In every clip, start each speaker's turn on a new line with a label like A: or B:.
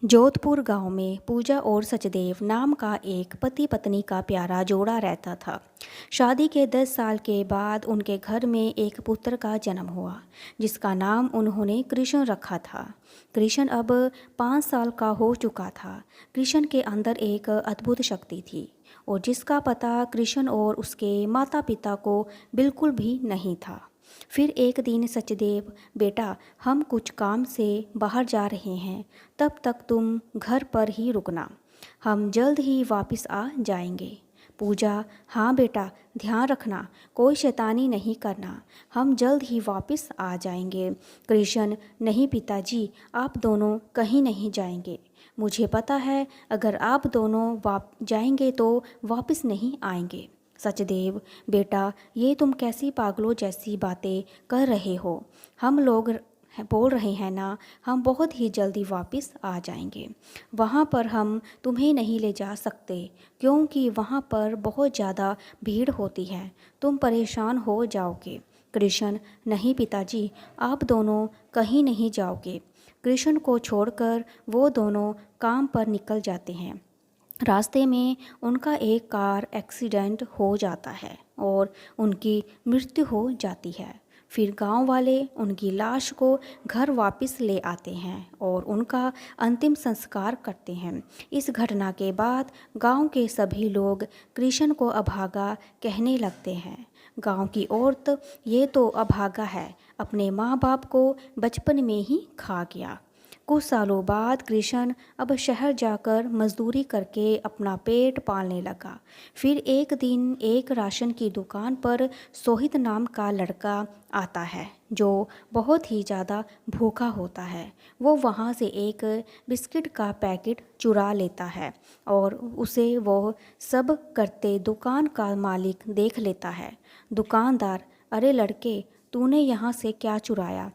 A: जोधपुर गांव में पूजा और सचदेव नाम का एक पति पत्नी का प्यारा जोड़ा रहता था। शादी के 10 साल के बाद उनके घर में एक पुत्र का जन्म हुआ, जिसका नाम उन्होंने कृष्ण रखा था। कृष्ण अब 5 साल का हो चुका था। कृष्ण के अंदर एक अद्भुत शक्ति थी और जिसका पता कृष्ण और उसके माता पिता को बिल्कुल भी नहीं था। फिर एक दिन सचदेव, बेटा हम कुछ काम से बाहर जा रहे हैं, तब तक तुम घर पर ही रुकना, हम जल्द ही वापस आ जाएंगे। पूजा, हाँ बेटा ध्यान रखना, कोई शैतानी नहीं करना, हम जल्द ही वापस आ जाएंगे। कृष्ण, नहीं पिताजी, आप दोनों कहीं नहीं जाएंगे। मुझे पता है अगर आप दोनों जाएंगे तो वापस नहीं आएंगे। सचदेव, बेटा ये तुम कैसी पागलों जैसी बातें कर रहे हो। हम लोग बोल रहे हैं ना, हम बहुत ही जल्दी वापस आ जाएंगे। वहाँ पर हम तुम्हें नहीं ले जा सकते क्योंकि वहाँ पर बहुत ज़्यादा भीड़ होती है, तुम परेशान हो जाओगे। कृष्ण, नहीं पिताजी, आप दोनों कहीं नहीं जाओगे। कृष्ण को छोड़कर वो दोनों काम पर निकल जाते हैं। रास्ते में उनका एक कार एक्सीडेंट हो जाता है और उनकी मृत्यु हो जाती है। फिर गांव वाले उनकी लाश को घर वापस ले आते हैं और उनका अंतिम संस्कार करते हैं। इस घटना के बाद गांव के सभी लोग कृष्ण को अभागा कहने लगते हैं। गांव की औरत, ये तो अभागा है, अपने माँ बाप को बचपन में ही खा गया। कुछ सालों बाद कृष्ण अब शहर जाकर मजदूरी करके अपना पेट पालने लगा। फिर एक दिन एक राशन की दुकान पर सोहित नाम का लड़का आता है जो बहुत ही ज़्यादा भूखा होता है। वो वहाँ से एक बिस्किट का पैकेट चुरा लेता है और उसे वो सब करते दुकान का मालिक देख लेता है। दुकानदार, अरे लड़के, तूने यहाँ से क्या चुराया?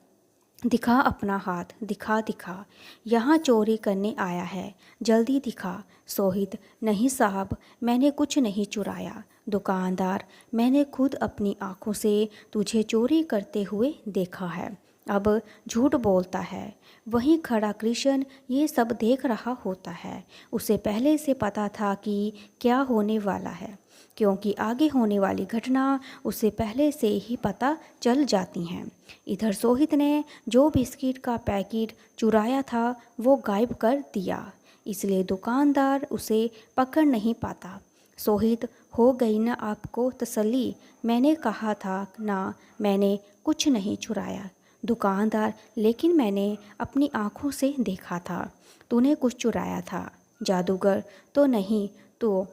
A: दिखा अपना हाथ, दिखा दिखा, यहाँ चोरी करने आया है, जल्दी दिखा। सोहित, नहीं साहब, मैंने कुछ नहीं चुराया। दुकानदार, मैंने खुद अपनी आंखों से तुझे चोरी करते हुए देखा है, अब झूठ बोलता है। वहीं खड़ा कृष्ण ये सब देख रहा होता है। उसे पहले से पता था कि क्या होने वाला है, क्योंकि आगे होने वाली घटना उसे पहले से ही पता चल जाती हैं। इधर सोहित ने जो बिस्किट का पैकेट चुराया था वो गायब कर दिया, इसलिए दुकानदार उसे पकड़ नहीं पाता। सोहित, हो गई ना आपको तसल्ली? मैंने कहा था ना, मैंने कुछ नहीं चुराया। दुकानदार, लेकिन मैंने अपनी आंखों से देखा था, तूने कुछ चुराया था। जादूगर, तो नहीं तो?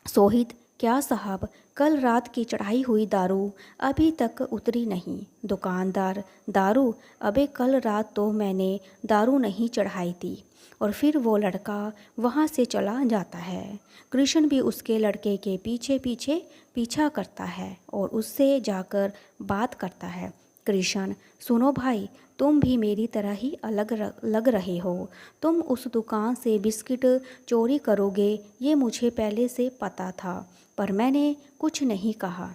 A: सोहित, क्या साहब, कल रात की चढ़ाई हुई दारू अभी तक उतरी नहीं। दुकानदार, दारू? अबे कल रात तो मैंने दारू नहीं चढ़ाई थी। और फिर वो लड़का वहाँ से चला जाता है। कृष्ण भी उसके लड़के के पीछे पीछे पीछा करता है और उससे जाकर बात करता है। कृष्ण, सुनो भाई, तुम भी मेरी तरह ही अलग लग रहे हो। तुम उस दुकान से बिस्किट चोरी करोगे ये मुझे पहले से पता था, पर मैंने कुछ नहीं कहा।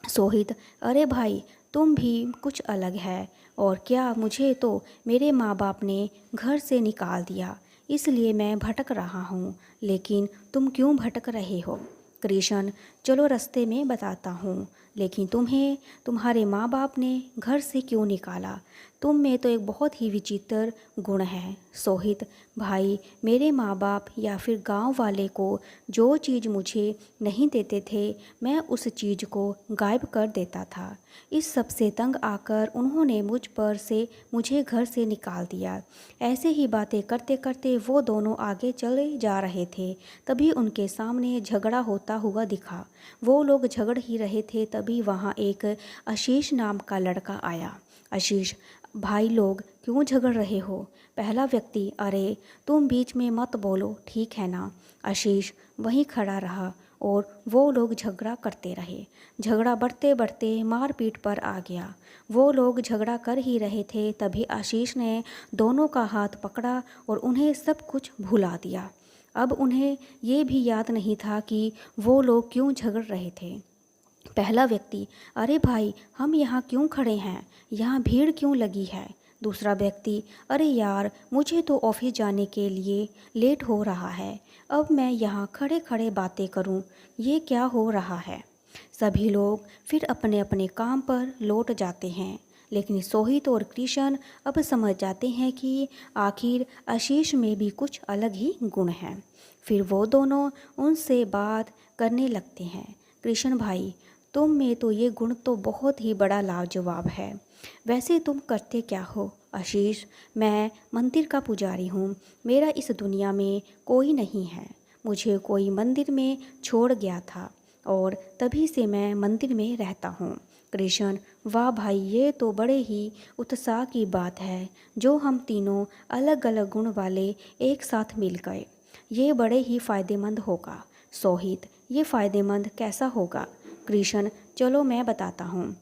A: सोहित, अरे भाई, तुम भी कुछ अलग है। और क्या, मुझे तो मेरे माँ बाप ने घर से निकाल दिया, इसलिए मैं भटक रहा हूँ। लेकिन तुम क्यों भटक रहे हो? कृष्ण, चलो रास्ते में बताता हूँ, लेकिन तुम्हें तुम्हारे माँ बाप ने घर से क्यों निकाला? तुम में तो एक बहुत ही विचित्र गुण है। सोहित, भाई, मेरे माँ बाप या फिर गांव वाले को जो चीज़ मुझे नहीं देते थे मैं उस चीज़ को गायब कर देता था। इस सब से तंग आकर उन्होंने मुझे घर से निकाल दिया। ऐसे ही बातें करते करते वो दोनों आगे चले जा रहे थे, तभी उनके सामने झगड़ा होता हुआ दिखा। वो लोग झगड़ ही रहे थे, तभी वहाँ एक आशीष नाम का लड़का आया। आशीष, भाई लोग क्यों झगड़ रहे हो? पहला व्यक्ति, अरे तुम बीच में मत बोलो, ठीक है ना? आशीष वहीं खड़ा रहा और वो लोग झगड़ा करते रहे। झगड़ा बढ़ते बढ़ते मारपीट पर आ गया। वो लोग झगड़ा कर ही रहे थे, तभी आशीष ने दोनों का हाथ पकड़ा और उन्हें सब कुछ भुला दिया। अब उन्हें ये भी याद नहीं था कि वो लोग क्यों झगड़ रहे थे। पहला व्यक्ति, अरे भाई, हम यहाँ क्यों खड़े हैं? यहाँ भीड़ क्यों लगी है? दूसरा व्यक्ति, अरे यार, मुझे तो ऑफिस जाने के लिए लेट हो रहा है, अब मैं यहाँ खड़े खड़े बातें करूँ, ये क्या हो रहा है। सभी लोग फिर अपने अपने काम पर लौट जाते हैं, लेकिन सोहित और कृष्ण अब समझ जाते हैं कि आखिर आशीष में भी कुछ अलग ही गुण हैं। फिर वो दोनों उनसे बात करने लगते हैं। कृष्ण भाई, तुम में तो ये गुण तो बहुत ही बड़ा लाजवाब है, वैसे तुम करते क्या हो। आशीष, मैं मंदिर का पुजारी हूँ, मेरा इस दुनिया में कोई नहीं है, मुझे कोई मंदिर में छोड़ गया था और तभी से मैं मंदिर में रहता हूँ। कृष्ण, वाह भाई, ये तो बड़े ही उत्साह की बात है जो हम तीनों अलग अलग गुण वाले एक साथ मिल गए, ये बड़े ही फ़ायदेमंद होगा। सोहित, ये फ़ायदेमंद कैसा होगा। कृष्ण, चलो मैं बताता हूँ।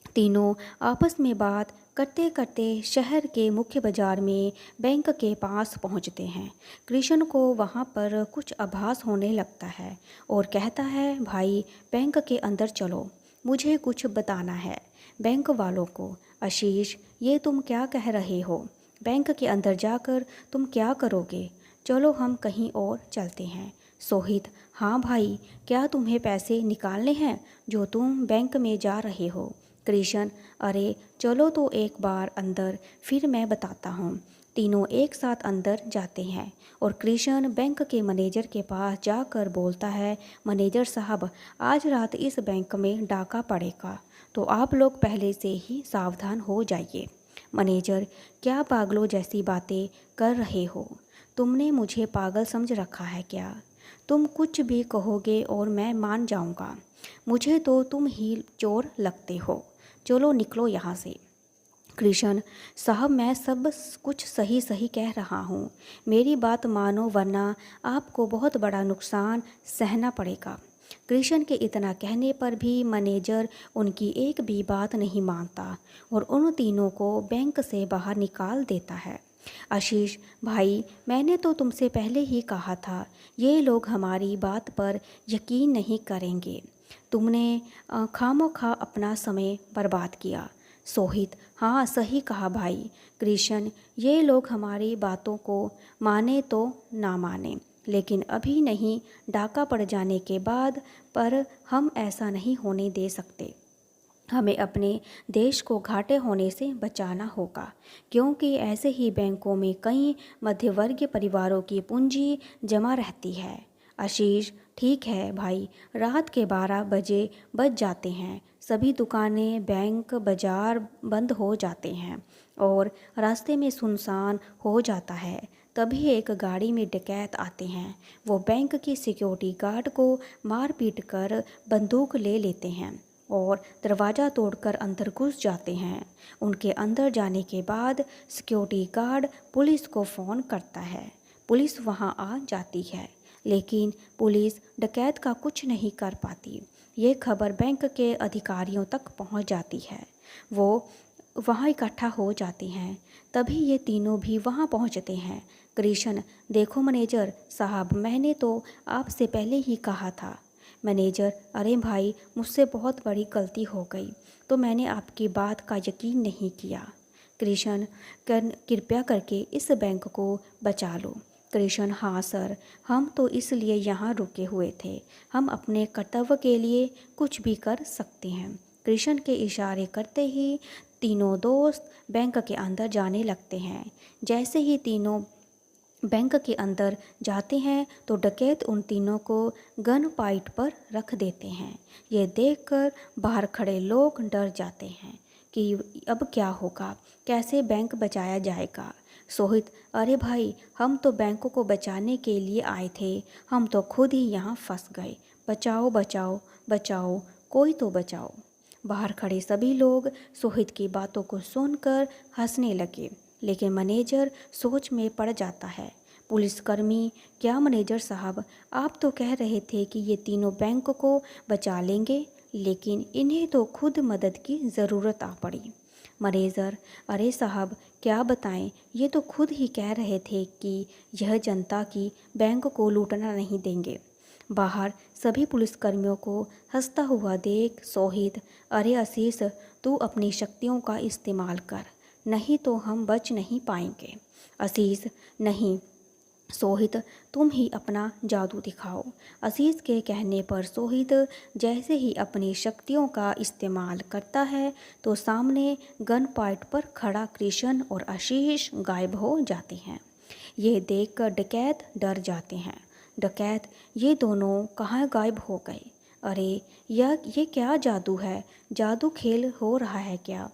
A: तीनों आपस में बात करते करते शहर के मुख्य बाजार में बैंक के पास पहुंचते हैं। कृष्ण को वहां पर कुछ आभास होने लगता है और कहता है, भाई बैंक के अंदर चलो, मुझे कुछ बताना है। बैंक वालों को, आशीष, ये तुम क्या कह रहे हो, बैंक के अंदर जाकर तुम क्या करोगे, चलो हम कहीं और चलते हैं। सोहित, हाँ भाई, क्या तुम्हें पैसे निकालने हैं जो तुम बैंक में जा रहे हो। कृष्ण, अरे चलो तो एक बार अंदर, फिर मैं बताता हूँ। तीनों एक साथ अंदर जाते हैं और कृष्ण बैंक के मैनेजर के पास जाकर बोलता है, मैनेजर साहब, आज रात इस बैंक में डाका पड़ेगा, तो आप लोग पहले से ही सावधान हो जाइए। मैनेजर, क्या पागलों जैसी बातें कर रहे हो, तुमने मुझे पागल समझ रखा है क्या। तुम कुछ भी कहोगे और मैं मान जाऊंगा, मुझे तो तुम ही चोर लगते हो, चलो निकलो यहाँ से। कृष्ण, साहब मैं सब कुछ सही सही कह रहा हूँ, मेरी बात मानो वरना आपको बहुत बड़ा नुकसान सहना पड़ेगा। कृष्ण के इतना कहने पर भी मैनेजर उनकी एक भी बात नहीं मानता और उन तीनों को बैंक से बाहर निकाल देता है। आशीष भाई, मैंने तो तुमसे पहले ही कहा था, ये लोग हमारी बात पर यकीन नहीं करेंगे, तुमने खामोखा अपना समय बर्बाद किया। सोहित, हाँ सही कहा भाई। कृष्ण, ये लोग हमारी बातों को माने तो ना माने, लेकिन अभी नहीं, डाका पड़ जाने के बाद, पर हम ऐसा नहीं होने दे सकते। हमें अपने देश को घाटे होने से बचाना होगा, क्योंकि ऐसे ही बैंकों में कई मध्यवर्गीय परिवारों की पूंजी जमा रहती है। आशीष, ठीक है भाई, रात के 12 बजे बज जाते हैं, सभी दुकानें, बैंक, बाजार बंद हो जाते हैं और रास्ते में सुनसान हो जाता है। तभी एक गाड़ी में डकैत आते हैं, वो बैंक की सिक्योरिटी गार्ड को मार पीट कर बंदूक ले लेते हैं और दरवाज़ा तोड़कर अंदर घुस जाते हैं। उनके अंदर जाने के बाद सिक्योरिटी गार्ड पुलिस को फ़ोन करता है, पुलिस वहां आ जाती है, लेकिन पुलिस डकैत का कुछ नहीं कर पाती। ये खबर बैंक के अधिकारियों तक पहुंच जाती है, वो वहां इकट्ठा हो जाते हैं। तभी ये तीनों भी वहां पहुंचते हैं। कृष्ण, देखो मैनेजर साहब, मैंने तो आपसे पहले ही कहा था। मैनेजर, अरे भाई, मुझसे बहुत बड़ी गलती हो गई, तो मैंने आपकी बात का यकीन नहीं किया। कृष्ण, कृपया करके इस बैंक को बचा लो। कृष्ण, हाँ सर, हम तो इसलिए यहाँ रुके हुए थे, हम अपने कर्तव्य के लिए कुछ भी कर सकते हैं। कृष्ण के इशारे करते ही तीनों दोस्त बैंक के अंदर जाने लगते हैं। जैसे ही तीनों बैंक के अंदर जाते हैं तो डकैत उन तीनों को गन पॉइंट पर रख देते हैं। ये देखकर बाहर खड़े लोग डर जाते हैं कि अब क्या होगा, कैसे बैंक बचाया जाएगा। सोहित, अरे भाई, हम तो बैंकों को बचाने के लिए आए थे, हम तो खुद ही यहाँ फंस गए, बचाओ बचाओ बचाओ, कोई तो बचाओ। बाहर खड़े सभी लोग सोहित की बातों को सुनकर हंसने लगे, लेकिन मैनेजर सोच में पड़ जाता है। पुलिसकर्मी, क्या मैनेजर साहब, आप तो कह रहे थे कि ये तीनों बैंक को बचा लेंगे, लेकिन इन्हें तो खुद मदद की ज़रूरत आ पड़ी। मैनेजर, अरे साहब, क्या बताएं, ये तो खुद ही कह रहे थे कि यह जनता की बैंक को लूटना नहीं देंगे। बाहर सभी पुलिसकर्मियों को हंसता हुआ देख सोहित, अरे आशीष, तू अपनी शक्तियों का इस्तेमाल कर, नहीं तो हम बच नहीं पाएंगे। अजीज़, नहीं सोहित, तुम ही अपना जादू दिखाओ। अजीज़ के कहने पर सोहित जैसे ही अपनी शक्तियों का इस्तेमाल करता है तो सामने गन पॉइंट पर खड़ा कृष्ण और आशीष गायब हो जाते हैं। ये देखकर डकैत डर जाते हैं। डकैत, ये दोनों कहाँ गायब हो गए? अरे ये क्या जादू है? जादू खेल हो रहा है क्या?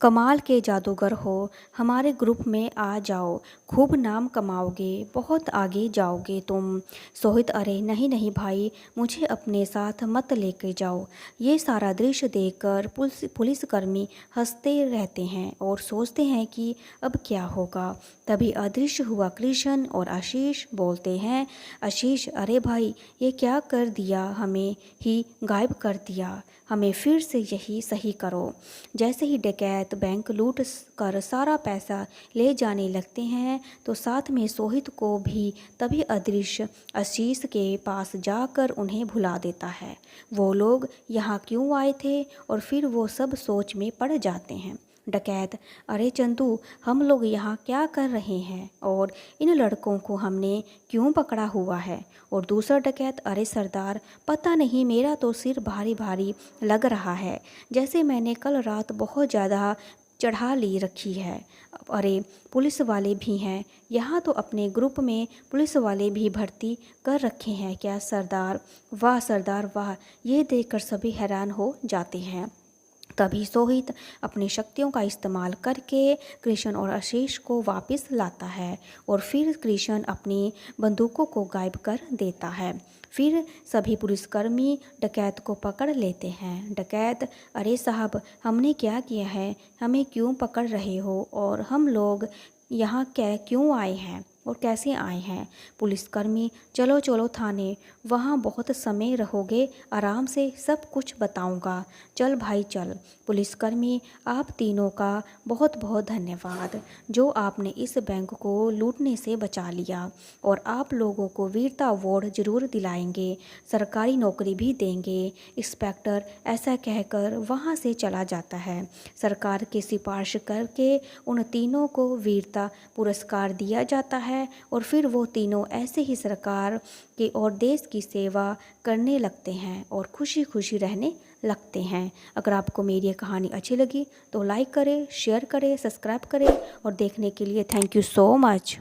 A: कमाल के जादूगर हो, हमारे ग्रुप में आ जाओ, खूब नाम कमाओगे, बहुत आगे जाओगे तुम। सोहित, अरे नहीं नहीं भाई, मुझे अपने साथ मत लेके जाओ। ये सारा दृश्य देखकर पुलिसकर्मी हंसते रहते हैं और सोचते हैं कि अब क्या होगा। तभी अदृश्य हुआ कृष्ण और आशीष बोलते हैं, आशीष अरे भाई, ये क्या कर दिया, हमें ही गायब कर दिया, हमें फिर से यही सही करो। जैसे ही डकैत बैंक लूट कर सारा पैसा ले जाने लगते हैं तो साथ में सोहित को भी तभी अदृश्य आशीष के पास जाकर उन्हें भुला देता है। वो लोग यहाँ क्यों आए थे और फिर वो सब सोच में पड़ जाते हैं। डकैत, अरे चंदू, हम लोग यहाँ क्या कर रहे हैं और इन लड़कों को हमने क्यों पकड़ा हुआ है? और दूसरा डकैत, अरे सरदार, पता नहीं, मेरा तो सिर भारी भारी लग रहा है, जैसे मैंने कल रात बहुत ज़्यादा चढ़ा ली रखी है। अरे पुलिस वाले भी हैं यहाँ, तो अपने ग्रुप में पुलिस वाले भी भर्ती कर रखे हैं क्या सरदार? वाह सरदार वाह, ये देखकर सभी हैरान हो जाते हैं। तभी सोहित अपनी शक्तियों का इस्तेमाल करके कृष्ण और आशीष को वापस लाता है और फिर कृष्ण अपनी बंदूकों को गायब कर देता है। फिर सभी पुलिसकर्मी डकैत को पकड़ लेते हैं। डकैत, अरे साहब, हमने क्या किया है, हमें क्यों पकड़ रहे हो और हम लोग यहाँ क्यों आए हैं और कैसे आए हैं? पुलिसकर्मी, चलो चलो थाने, वहाँ बहुत समय रहोगे, आराम से सब कुछ बताऊँगा, चल भाई चल। पुलिसकर्मी, आप तीनों का बहुत बहुत धन्यवाद, जो आपने इस बैंक को लूटने से बचा लिया, और आप लोगों को वीरता अवार्ड जरूर दिलाएंगे, सरकारी नौकरी भी देंगे। इंस्पेक्टर ऐसा कहकर वहाँ से चला जाता है। सरकार की सिफारिश करके उन तीनों को वीरता पुरस्कार दिया जाता है और फिर वो तीनों ऐसे ही सरकार की और देश की सेवा करने लगते हैं और खुशी खुशी रहने लगते हैं। अगर आपको मेरी ये कहानी अच्छी लगी तो लाइक करें, शेयर करें, सब्सक्राइब करें, और देखने के लिए थैंक यू सो मच।